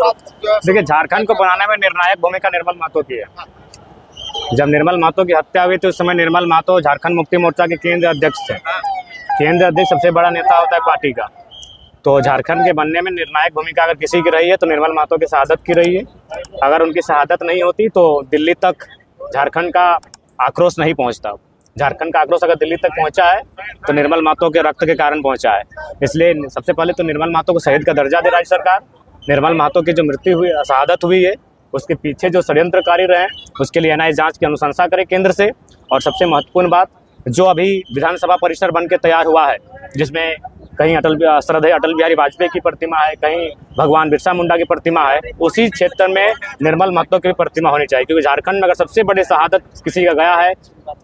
देखिए, झारखंड को बनाने में निर्णायक भूमिका निर्मल महतो की है। जब निर्मल महतो की हत्या हुई तो उस समय निर्मल महतो झारखंड मुक्ति मोर्चा के केंद्र अध्यक्ष थे। केंद्र अध्यक्ष सबसे बड़ा नेता होता है पार्टी का। तो झारखंड के बनने में निर्णायक भूमिका अगर किसी की रही है तो निर्मल महतो की शहादत की रही है। अगर उनकी शहादत नहीं होती तो दिल्ली तक झारखंड का आक्रोश नहीं पहुंचता। झारखंड का आक्रोश अगर दिल्ली तक पहुंचा है तो निर्मल महतो के रक्त के कारण पहुंचा है। इसलिए सबसे पहले तो निर्मल महतो को शहीद का दर्जा दे राज्य सरकार। निर्मल महतो की जो मृत्यु हुई, शहादत हुई है, उसके पीछे जो षड्यंत्रकारी रहे उसके लिए एनआईए जांच की अनुशंसा करे केंद्र से। और सबसे महत्वपूर्ण बात, जो अभी विधानसभा परिसर बन के तैयार हुआ है, जिसमें कहीं श्रद्धेय अटल बिहारी वाजपेयी की प्रतिमा है, कहीं भगवान बिरसा मुंडा की प्रतिमा है, उसी क्षेत्र में निर्मल महतो की प्रतिमा होनी चाहिए। क्योंकि झारखंड में अगर सबसे बड़ी शहादत किसी का गया है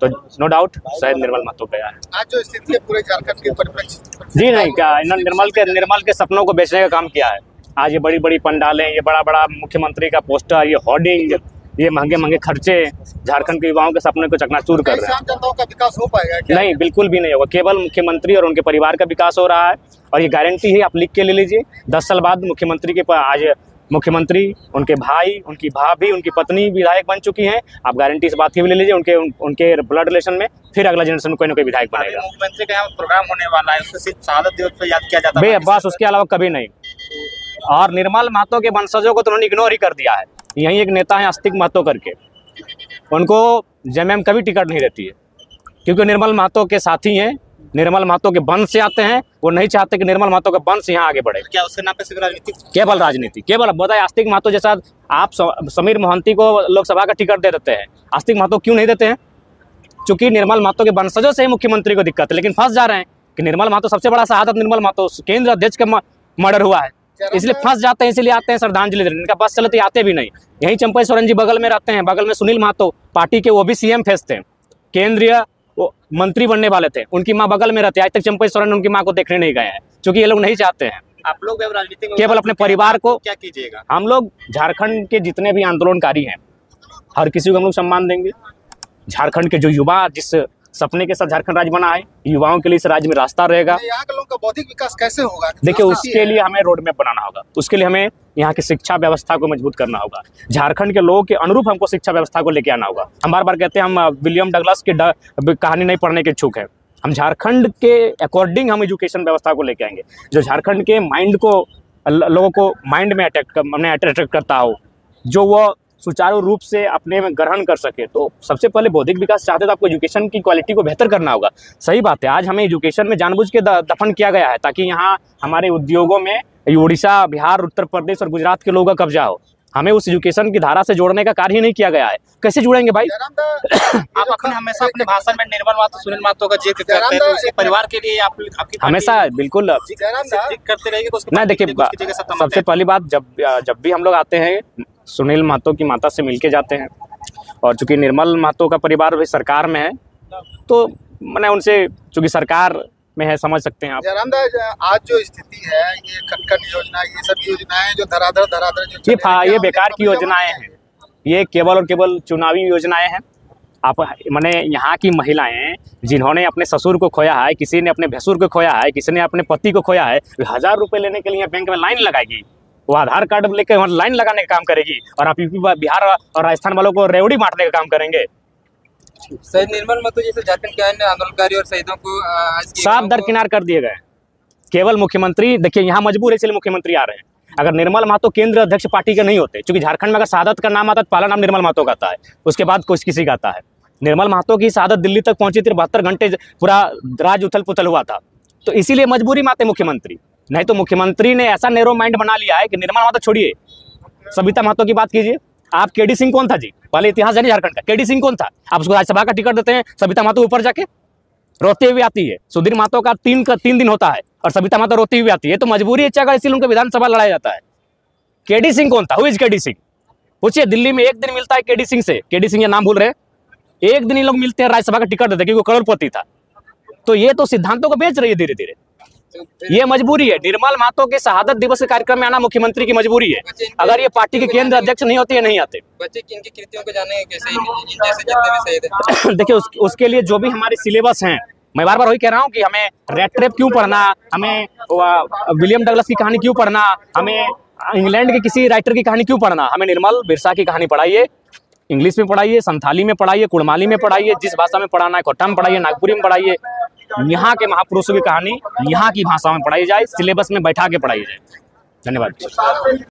तो नो डाउट शायद निर्मल महतो गया है। आज जो स्थिति है पूरे झारखंड के परिप्रेक्ष्य जी नहीं, क्या निर्मल के सपनों को बेचने का काम किया है। आज ये बड़ी बड़ी पंडालें, ये बड़ा बड़ा मुख्यमंत्री का पोस्टर, ये होर्डिंग, ये महंगे महंगे खर्चे झारखंड के युवाओं के सपने को चकनाचूर कर रहे हैं। जनताओं का विकास हो पाएगा क्या? नहीं, बिल्कुल भी नहीं होगा। केवल मुख्यमंत्री और उनके परिवार का विकास हो रहा है। और ये गारंटी है, आप लिख के ले लीजिए। 10 साल बाद मुख्यमंत्री, उनके भाई, उनकी भाभी, उनकी पत्नी विधायक बन चुकी हैं। आप गारंटी इस बात की भी ले लीजिए। उनके ब्लड रिलेशन में फिर अगला जनरेशन में कोई ना कोई विधायक बनेगा। मुख्यमंत्री का यहाँ प्रोग्राम होने वाला है, उससे सिर्फ शहादत दिवस पर याद किया जाता है बस, उसके अलावा कभी नहीं। और निर्मल महतो के वंशजों को तो उन्होंने इग्नोर ही कर दिया है। यही एक नेता है आस्तिक महतो करके, उनको जेएमएम कभी टिकट नहीं रहती है क्योंकि निर्मल महतो के साथी हैं, निर्मल महतो के वंश से आते हैं। वो नहीं चाहते कि निर्मल महतो का वंश यहाँ आगे बढ़े। क्या उसके नाम पे सिर्फ राजनीति? केवल राजनीति, केवल बताइए। आस्तिक महतो जैसा आप समीर मोहंती को लोकसभा का टिकट दे देते हैं, आस्तिक महतो क्यों नहीं देते हैं? क्योंकि निर्मल महतो के वंशजों से ही मुख्यमंत्री को दिक्कत है। लेकिन फंस जा रहे हैं कि निर्मल महतो सबसे बड़ा शहादत, निर्मल महतो केंद्र अध्यक्ष का मर्डर हुआ है, इसलिए फंस जाते हैं। इसलिए आते हैं श्रद्धांजलि देने। इनका बस चले तो आते भी नहीं। यहीं चंपई सोरेन जी बगल में रहते हैं, बगल में सुनील महतो पार्टी के, वो भी सीएम फेस थे, केंद्रीय मंत्री बनने वाले थे। उनकी माँ बगल में रहती है। आज तक चंपई सोरेन उनकी माँ को देखने नहीं गए हैं क्योंकि ये लोग नहीं चाहते हैं। आप लोग राजनीति में केवल अपने परिवार को क्या कीजिएगा? हम लोग झारखंड के जितने भी आंदोलनकारी हैं, हर किसी को हम लोग सम्मान देंगे। झारखंड के जो युवा जिस सपने के साथ झारखंड राज्य बना है, युवाओं के लिए इस राज्य में रास्ता रहेगा। यहाँ के लोगों का बौद्धिक विकास कैसे होगा? देखिए, उसके लिए हमें रोड मैप बनाना होगा। उसके लिए हमें यहाँ की शिक्षा व्यवस्था को मजबूत करना होगा। झारखंड के लोगों के अनुरूप हमको शिक्षा व्यवस्था को लेके आना होगा। हम बार बार कहते हैं हम विलियम डगलस की कहानी नहीं पढ़ने के इच्छुक है। हम झारखंड के अकॉर्डिंग हम एजुकेशन व्यवस्था को लेके आएंगे, जो झारखंड के माइंड को, लोगों को माइंड में अट्रैक्ट करता हो, जो वो सुचारू रूप से अपने में ग्रहण कर सके। तो सबसे पहले बौद्धिक विकास चाहते तो आपको एजुकेशन की क्वालिटी को बेहतर करना होगा। सही बात है, आज हमें एजुकेशन में जानबूझ के दफन किया गया है ताकि यहाँ हमारे उद्योगों में उड़ीसा, बिहार, उत्तर प्रदेश और गुजरात के लोगों का कब्जा हो। हमें उस एजुकेशन की धारा से जोड़ने का कार्य ही नहीं किया गया है। कैसे जुड़ेंगे भाई? आप अपने हमेशा अपने भाषण में निर्मल महतो, सुनील महतो का जिक्र करते हैं, तो उसी परिवार के लिए आपकी हमेशा बिल्कुल करते रहेंगे। नहीं, देखिए, सबसे पहली बात, जब भी हम लोग आते हैं सुनील महतो की माता से मिलके जाते हैं। और चूंकि निर्मल महतो का परिवार भी सरकार में है तो मैंने उनसे, चूंकि सरकार में है, समझ सकते हैं आप। आज जो स्थिति है, ये खटखट योजना, ये सब योजनाएं जो धराधर ये बेकार की योजनाएं हैं। ये केवल और केवल चुनावी योजनाएं हैं। आप मैंने यहाँ की महिलाएं जिन्होंने अपने ससुर को खोया है, किसी ने अपने भैंसुर को खोया है, किसी ने अपने पति को खोया है, 1000 रुपये लेने के लिए बैंक में लाइन लगाएगी। वो आधार कार्ड लेकर वहाँ लाइन लगाने का काम करेगी और आप यूपी, बिहार और राजस्थान वालों को रेवड़ी बांटने का काम करेंगे। शहीद निर्मल महतो जैसे झारखंड के अन्य आंदोलनकारी और शहीदों को साफ दरकिनार कर दिए गए। केवल मुख्यमंत्री, देखिए यहाँ मजबूर है इसलिए मुख्यमंत्री आ रहे हैं। अगर निर्मल महतो केंद्र अध्यक्ष पार्टी के नहीं होते, क्योंकि झारखंड में अगर शहादत का नाम आता है तो पहला नाम निर्मल महतो का आता है, उसके बाद कुछ किसी का आता है। निर्मल महतो की शहादत दिल्ली तक पहुंची थी, 72 घंटे पूरा राज उथल पुथल हुआ था। तो इसीलिए मजबूरी में आते मुख्यमंत्री। नहीं तो मुख्यमंत्री ने ऐसा नैरो माइंड बना लिया है कि निर्मल महतो छोड़िए, सविता महतो की बात कीजिए। आप केडी सिंह कौन था जी? पहले इतिहास जानिए झारखंड का। केडी सिंह कौन था? आप उसको राज्यसभा का टिकट देते हैं, सविता महतो ऊपर जाके रोते हुए आती है। सुधीर महतो का 3 दिन होता है और सविता महतो रोती हुई आती है। तो मजबूरी है चाहे, इसीलिए उनको विधानसभा लड़ाया जाता है। केडी सिंह कौन था? Who is KD Singh? पूछिए, दिल्ली में एक दिन मिलता है केडी सिंह से। केडी सिंह, ये नाम भूल रहे हैं? एक दिन ये लोग मिलते हैं, राज्यसभा का टिकट देते हैं क्योंकि वो करोड़पति था। तो ये तो सिद्धांतों को बेच रही है धीरे धीरे। ये मजबूरी है। निर्मल महतो के शहादत दिवस के कार्यक्रम में आना मुख्यमंत्री की मजबूरी है। अगर ये पार्टी के केंद्र अध्यक्ष नहीं होते, ये नहीं आते। बच्चे इनकी कृतियों को जाने कैसे, जैसे जितने भी शहीद हैं। देखिए, उसके लिए जो भी हमारे सिलेबस हैं, मैं बार बार वही कह रहा हूँ कि हमें रेड ट्रेप क्यों पढ़ना, हमें विलियम डगलस की कहानी क्यों पढ़ना, हमें इंग्लैंड के किसी राइटर की कहानी क्यों पढ़ना, हमें निर्मल बिरसा की कहानी पढ़ाइए, इंग्लिश में पढ़ाइए, संथाली में पढ़ाइए, कुड़माली में पढ़ाइए, जिस भाषा में पढ़ाना है, कोट्टा में पढ़ाइए, नागपुरी में पढ़ाइए। यहाँ के महापुरुषों की कहानी यहाँ की भाषा में पढ़ाई जाए, सिलेबस में बैठा के पढ़ाई जाए। धन्यवाद।